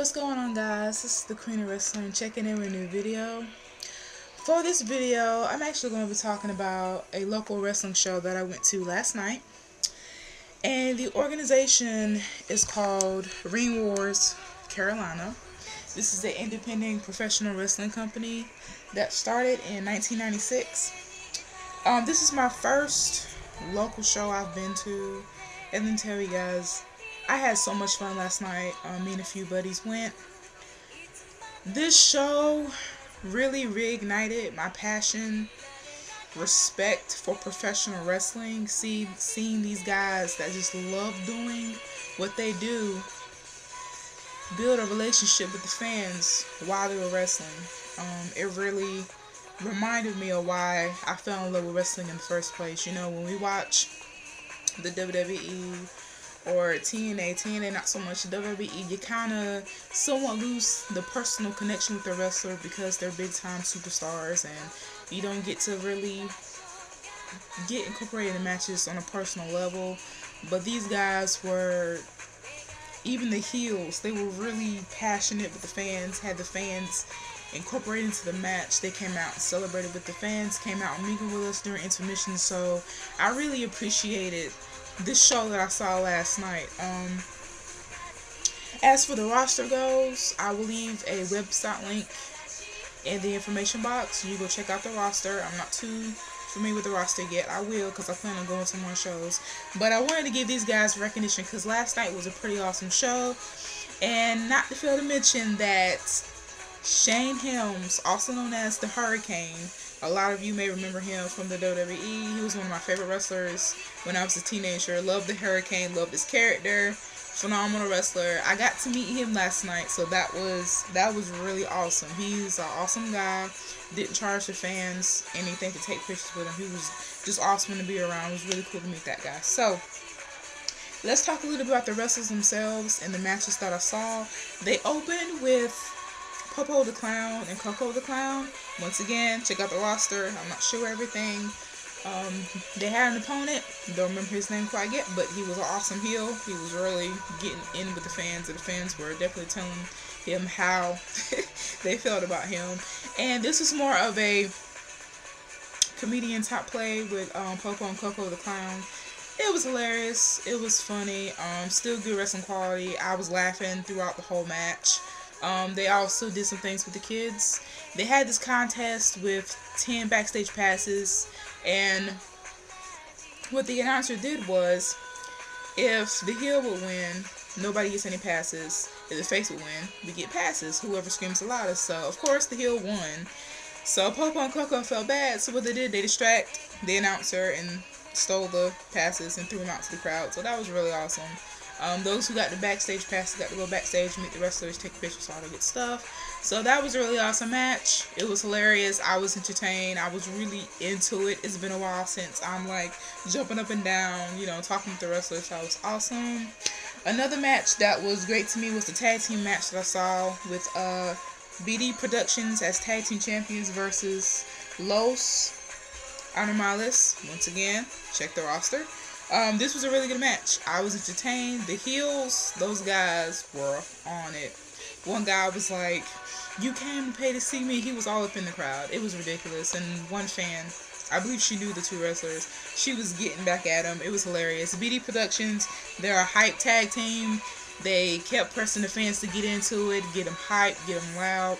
What's going on, guys? This is the Queen of Wrestling checking in with a new video. For this video, I'm actually going to be talking about a local wrestling show that I went to last night. And the organization is called Ring Wars Carolina. This is an independent professional wrestling company that started in 1996. This is my first local show I've been to. And then tell you guys, I had so much fun last night. Me and a few buddies went. This show really reignited my passion, respect for professional wrestling. Seeing these guys that just love doing what they do, build a relationship with the fans while they were wrestling. It really reminded me of why I fell in love with wrestling in the first place. You know, when we watch the WWE or TNA not so much, WWE, you kind of somewhat lose the personal connection with the wrestler because they're big time superstars and you don't get to really get incorporated in matches on a personal level. But these guys were, even the heels, they were really passionate with the fans, had the fans incorporated into the match. They came out and celebrated with the fans, came out and mingled with us during intermission. So I really appreciated this show that I saw last night. As for the roster goes, I will leave a website link in the information box. You go check out the roster. I'm not too familiar with the roster yet. I will, because I plan on going to more shows. But I wanted to give these guys recognition because last night was a pretty awesome show. And not to fail to mention that Shane Helms, also known as the Hurricane, a lot of you may remember him from the WWE. He was one of my favorite wrestlers when I was a teenager. Loved the Hurricane, loved his character. Phenomenal wrestler. I got to meet him last night, so that was really awesome. He's an awesome guy. Didn't charge the fans anything to take pictures with him. He was just awesome to be around. It was really cool to meet that guy. So let's talk a little bit about the wrestlers themselves and the matches that I saw. They opened with Popo the Clown and Coco the Clown. Once again, check out the roster. I'm not sure everything. They had an opponent. Don't remember his name quite yet, but he was an awesome heel. He was really getting in with the fans, and the fans were definitely telling him how they felt about him. And this was more of a comedian type play with Popo and Coco the Clown. It was hilarious. It was funny. Still good wrestling quality. I was laughing throughout the whole match. They also did some things with the kids. They had this contest with 10 backstage passes, and what the announcer did was, if the heel would win, nobody gets any passes. If the face would win, we get passes. Whoever screams the loudest. So, of course, the heel won. So, Popo and Coco felt bad. So, what they did, they distract the announcer and stole the passes and threw them out to the crowd. So, that was really awesome. Those who got the backstage passes got to go backstage, meet the wrestlers, take pictures, all that good stuff. So that was a really awesome match. It was hilarious. I was entertained. I was really into it. It's been a while since I'm like jumping up and down, you know, talking with the wrestlers. That was awesome. Another match that was great to me was the tag team match that I saw with BD Productions as tag team champions versus Los Anomales. Once again, check the roster. This was a really good match. I was entertained. The heels, those guys were on it. One guy was like, "You came to pay to see me." He was all up in the crowd. It was ridiculous. And one fan, I believe she knew the two wrestlers, she was getting back at him. It was hilarious. BD Productions, they're a hype tag team. They kept pressing the fans to get into it, get them hyped, get them loud.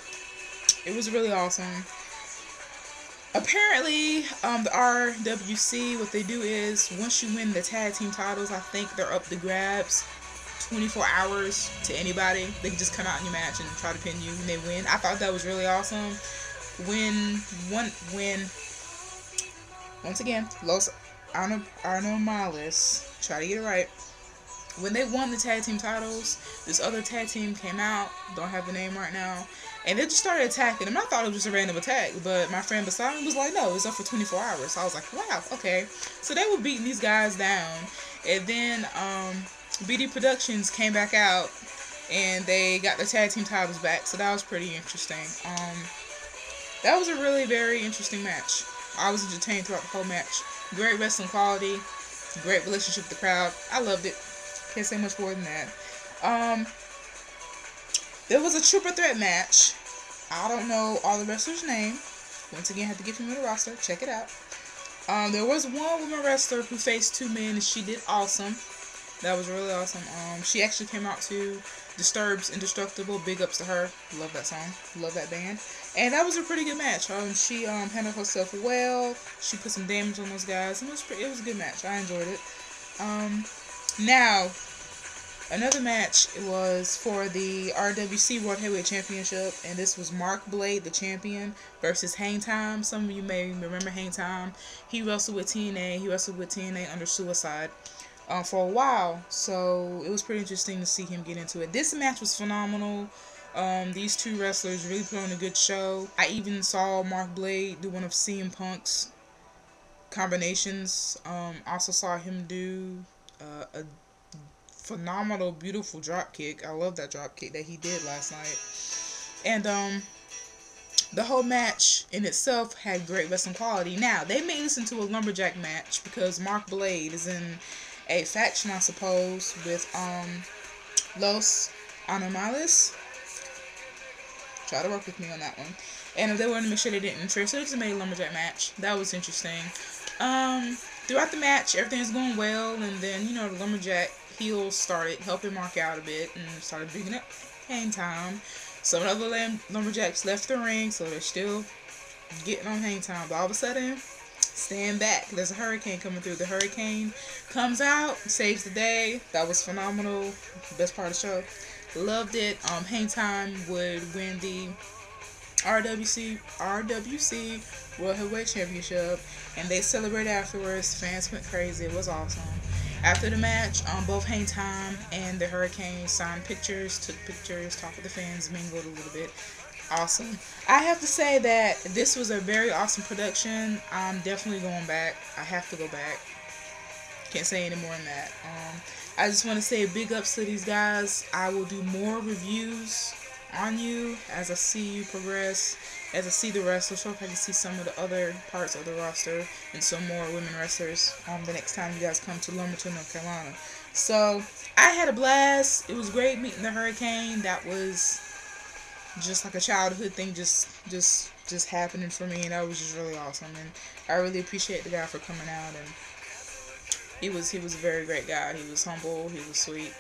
It was really awesome. Apparently, the RWC, what they do is, once you win the tag team titles, I think they're up to grabs 24 hours to anybody. They can just come out in your match and try to pin you when they win. I thought that was really awesome. Once again, Los Anomales, try to get it right. When they won the tag team titles, this other tag team came out, don't have the name right now, and they just started attacking them. I thought it was just a random attack, but my friend beside me was like, no, it's up for 24 hours. So I was like, wow, okay. So they were beating these guys down, and then BD Productions came back out, and they got the tag team titles back, so that was pretty interesting. That was a really very interesting match. I was entertained throughout the whole match. Great wrestling quality, great relationship with the crowd. I loved it. Can't say much more than that. There was a triple threat match. I don't know all the wrestlers' name. Once again, I have to get from the roster. Check it out. There was one woman wrestler who faced two men, and she did awesome. That was really awesome. She actually came out to Disturbed's Indestructible. Big ups to her. Love that song. Love that band. And that was a pretty good match. She handled herself well. She put some damage on those guys. And it was a good match. I enjoyed it. Now, another match was for the RWC World Heavyweight Championship, and this was Mark Blade, the champion, versus Hangtyme. Some of you may remember Hangtyme. He wrestled with TNA. He wrestled with TNA under Suicide for a while, so it was pretty interesting to see him get into it. This match was phenomenal. These two wrestlers really put on a good show. I even saw Mark Blade do one of CM Punk's combinations. Also saw him do a phenomenal, beautiful drop kick. I love that drop kick that he did last night. And the whole match in itself had great wrestling quality. Now, they made this into a lumberjack match because Mark Blade is in a faction, I suppose, with Los Anomales. Try to work with me on that one. And they wanted to make sure they didn't interfere, so they just made a lumberjack match. That was interesting. Throughout the match, everything's going well, and then, you know, the lumberjack heels started helping Mark out a bit and started beating up Hangtyme. Some other lumberjacks left the ring, so they're still getting on Hangtyme. But all of a sudden, stand back. There's a hurricane coming through. The hurricane comes out, saves the day. That was phenomenal. Best part of the show. Loved it. Hangtyme would win the RWC World Heavyweight Championship, and they celebrated afterwards. Fans went crazy. It was awesome. After the match, both Hangtyme and the Hurricane signed pictures, took pictures, talked with the fans, mingled a little bit. Awesome. I have to say that this was a very awesome production. I'm definitely going back. I have to go back. Can't say any more than that. I just want to say big ups to these guys. I will do more reviews on you as I see you progress, as I see the wrestlers. So if I can see some of the other parts of the roster and some more women wrestlers the next time you guys come to Lumberton, North Carolina. So I had a blast. It was great meeting the Hurricane. That was just like a childhood thing, just happening for me, and that was just really awesome. And I really appreciate the guy for coming out, and he was a very great guy. He was humble, he was sweet,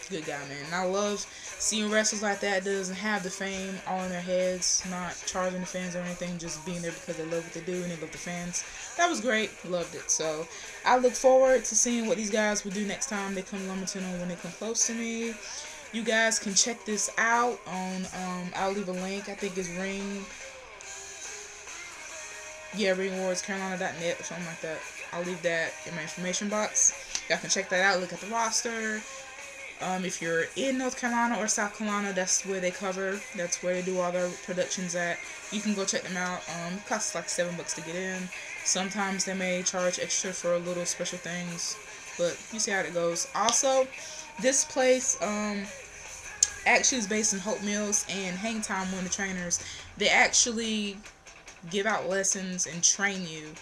good guy, man. And I love seeing wrestlers like that doesn't have the fame all in their heads, not charging the fans or anything, just being there because they love what they do and they love the fans. That was great. Loved it. So I look forward to seeing what these guys will do next time they come to Lumberton or when they come close to me. You guys can check this out on, I'll leave a link. I think it's ringwardscarolina.net or something like that. I'll leave that in my information box. Y'all can check that out. Look at the roster. If you're in North Carolina or South Carolina, that's where they cover. That's where they do all their productions at. You can go check them out. It costs like $7 to get in. Sometimes they may charge extra for little special things, but you see how it goes. Also, this place actually is based in Hope Mills, and Hangtyme, one of the trainers, they actually give out lessons and train you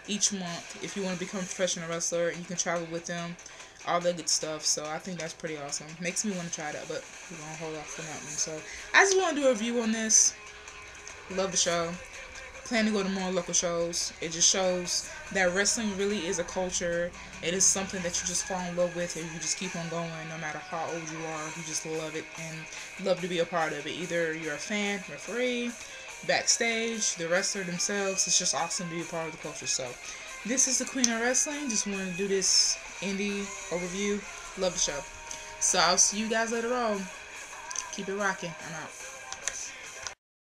each month if you want to become a professional wrestler. You can travel with them, all that good stuff. So I think that's pretty awesome. Makes me want to try that, but we're going to hold off on that one. So I just want to do a review on this. Love the show. Plan to go to more local shows. It just shows that wrestling really is a culture. It is something that you just fall in love with, and you just keep on going no matter how old you are. You just love it and love to be a part of it. Either you're a fan, referee, backstage, the wrestler themselves. It's just awesome to be a part of the culture. So this is the Queen of Wrestling. Just wanted to do this indie overview. Love the show. So I'll see you guys later on. Keep it rocking. I'm out.